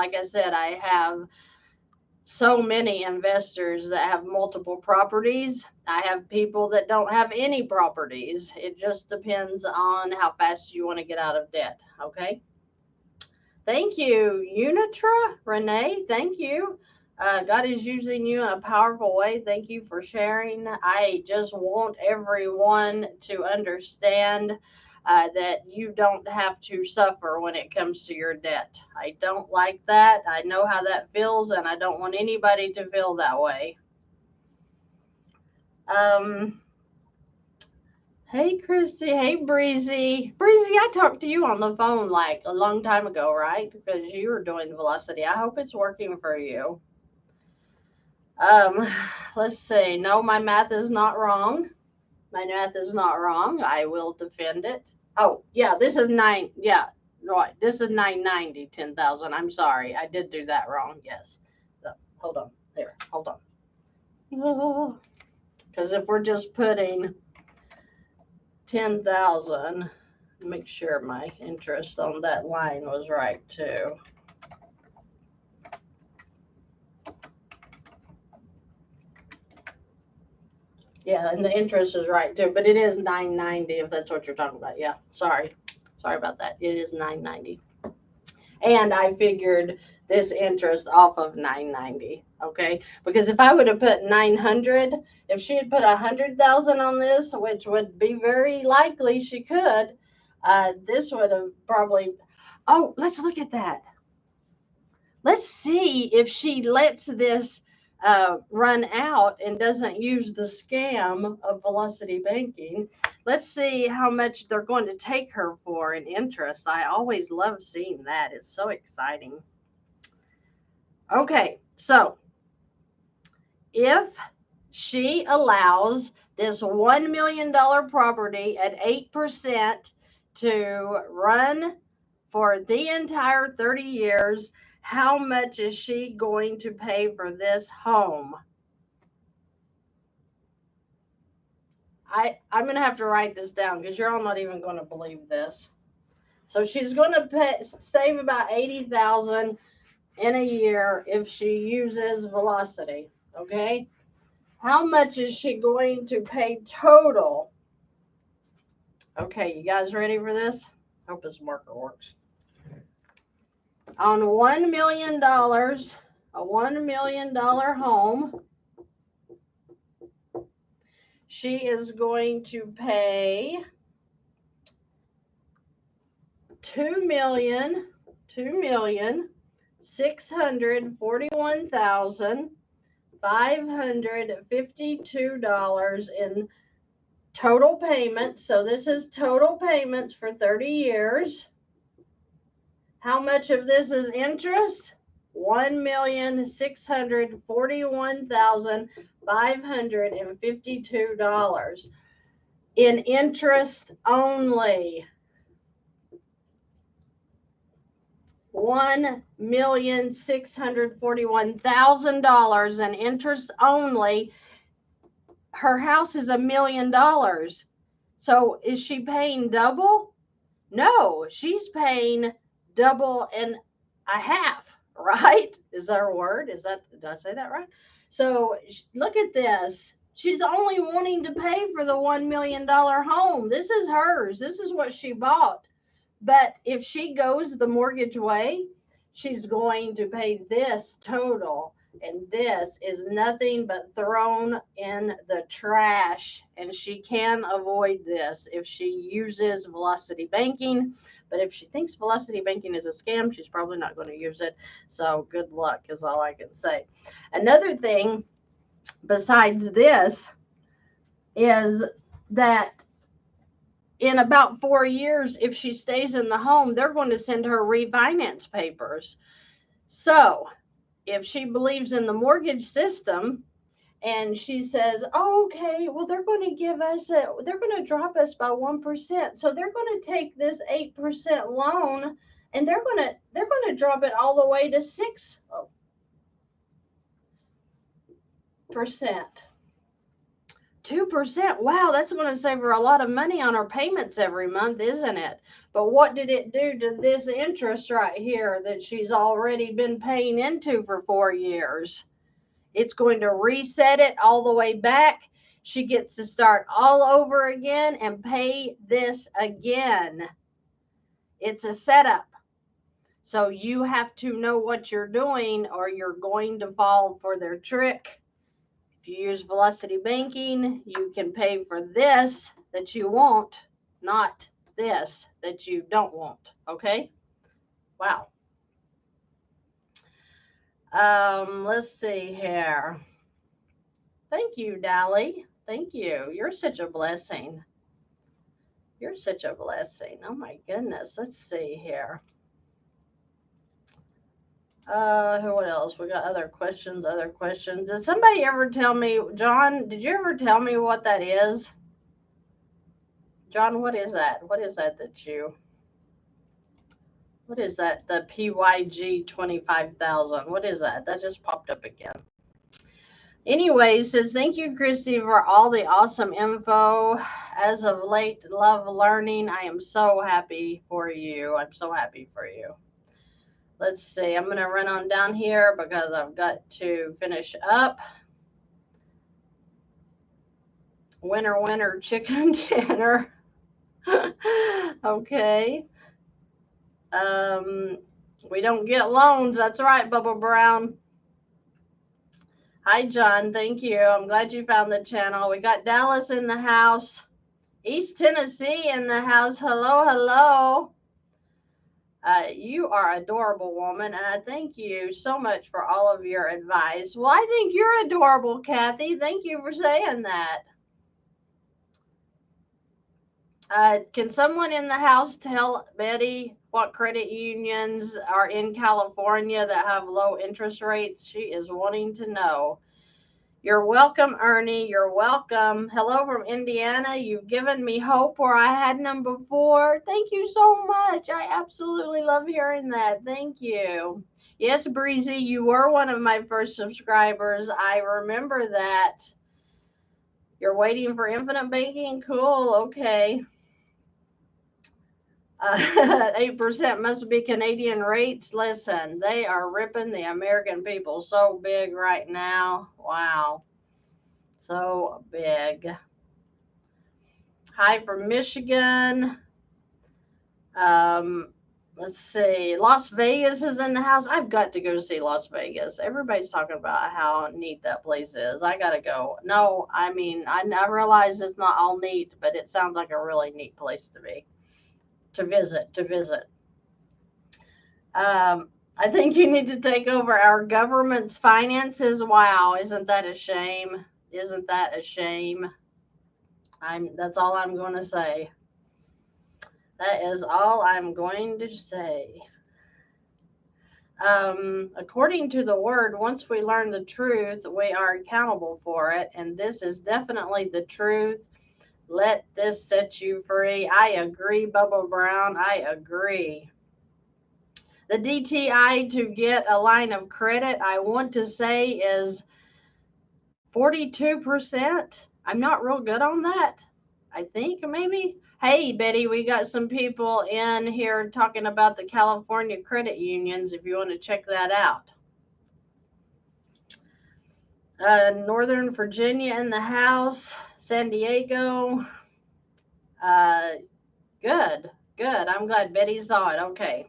like I said, I have so many investors that have multiple properties. I have people that don't have any properties. It just depends on how fast you want to get out of debt. Okay. Thank you, Unitra, Renee. Thank you. God is using you in a powerful way. Thank you for sharing. I just want everyone to understand that you don't have to suffer when it comes to your debt. I don't like that. I know how that feels, and I don't want anybody to feel that way. Um, Hey, Christy. Hey, Breezy. Breezy, I talked to you on the phone like a long time ago, right? Because you were doing Velocity. I hope it's working for you. Um, let's see. No, my math is not wrong. My math is not wrong. I will defend it. Oh, yeah, this is nine. Yeah, right. This is 990, 10,000. I'm sorry. I did do that wrong. Yes. So, hold on. There. Hold on. Because if we're just putting 10,000, make sure my interest on that line was right too. Yeah, and the interest is right too, but it is 990 if that's what you're talking about. Yeah, sorry about that. It is 990, and I figured this interest off of 990. Okay, because if I would have put 900, if she had put 100,000 on this, which would be very likely she could, this would have probably. Oh, let's look at that. Let's see if she lets this run out and doesn't use the scam of Velocity Banking. Let's see how much they're going to take her for in interest. I always love seeing that. It's so exciting. Okay, so if she allows this $1 million property at 8% to run for the entire 30 years, how much is she going to pay for this home? I'm going to have to write this down because you're all not even going to believe this. So she's going to save about 80,000 in a year if she uses Velocity. Okay. How much is she going to pay total? Okay, you guys ready for this? Hope this marker works. On $1 million, a $1 million home, she is going to pay $2,641,552 in total payments. So this is total payments for 30 years. How much of this is interest? $1,641,552 in interest only. $1,641,000 in interest only. Her house is $1 million. So is she paying double? No, she's paying double and a half, right? Is there a word? Did I say that right? So look at this. She's only wanting to pay for the $1 million home. This is hers. This is what she bought. But if she goes the mortgage way, she's going to pay this total. And this is nothing but thrown in the trash. And she can avoid this if she uses Velocity Banking. But if she thinks Velocity Banking is a scam, she's probably not going to use it. So good luck is all I can say. Another thing besides this is that in about 4 years, if she stays in the home, they're going to send her refinance papers. So if she believes in the mortgage system and she says, oh, okay, well, they're going to drop us by 1%. So they're going to take this 8% loan and they're going to drop it all the way to 6%. 2%. Wow, that's going to save her a lot of money on her payments every month, isn't it? But what did it do to this interest right here that she's already been paying into for 4 years? It's going to reset it all the way back. She gets to start all over again and pay this again. It's a setup. So you have to know what you're doing or you're going to fall for their trick. If you use Velocity Banking, you can pay for this that you want, not this that you don't want. Okay? Wow. Let's see here. Thank you, Dally. Thank you. You're such a blessing. You're such a blessing. Oh my goodness. Let's see here. What else? We got other questions. Did somebody ever tell me, John, did you ever tell me what that is? John, what is that? What is that what is that? The PYG 25,000. What is that? That just popped up again. Anyway, says, thank you, Christy, for all the awesome info. As of late, love learning. I am so happy for you. I'm so happy for you. Let's see. I'm going to run on down here because I've got to finish up. Winner, winner, chicken dinner. Okay. We don't get loans. That's right, Bubba Brown. Hi, John. Thank you. I'm glad you found the channel. We got Dallas in the house. East Tennessee in the house. Hello, hello. You are adorable, woman, and I thank you so much for all of your advice. Well, I think you're adorable, Kathy. Thank you for saying that. Can someone in the house tell Betty what credit unions are in California that have low interest rates? She is wanting to know. You're welcome, Ernie. You're welcome. Hello from Indiana. You've given me hope where I had none before. Thank you so much. I absolutely love hearing that. Thank you. Yes, Breezy, you were one of my first subscribers. I remember that. You're waiting for infinite banking? Cool. Okay. 8% must be Canadian rates. Listen, they are ripping the American people so big right now. Wow. So big. Hi from Michigan. Let's see. Las Vegas is in the house. I've got to go see Las Vegas. Everybody's talking about how neat that place is. I got to go. No, I mean, I realize it's not all neat, but it sounds like a really neat place to be. To visit. I think you need to take over our government's finances. Wow, isn't that a shame? Isn't that a shame? That's all I'm going to say. That is all I'm going to say. According to the word, once we learn the truth, we are accountable for it, and this is definitely the truth. Let this set you free. I agree, Bubba Brown. I agree. The DTI to get a line of credit, I want to say, is 42%. I'm not real good on that. I think maybe. Hey, Betty, we got some people in here talking about the California credit unions if you want to check that out. Northern Virginia in the house. San Diego. Good. I'm glad Betty saw it. Okay.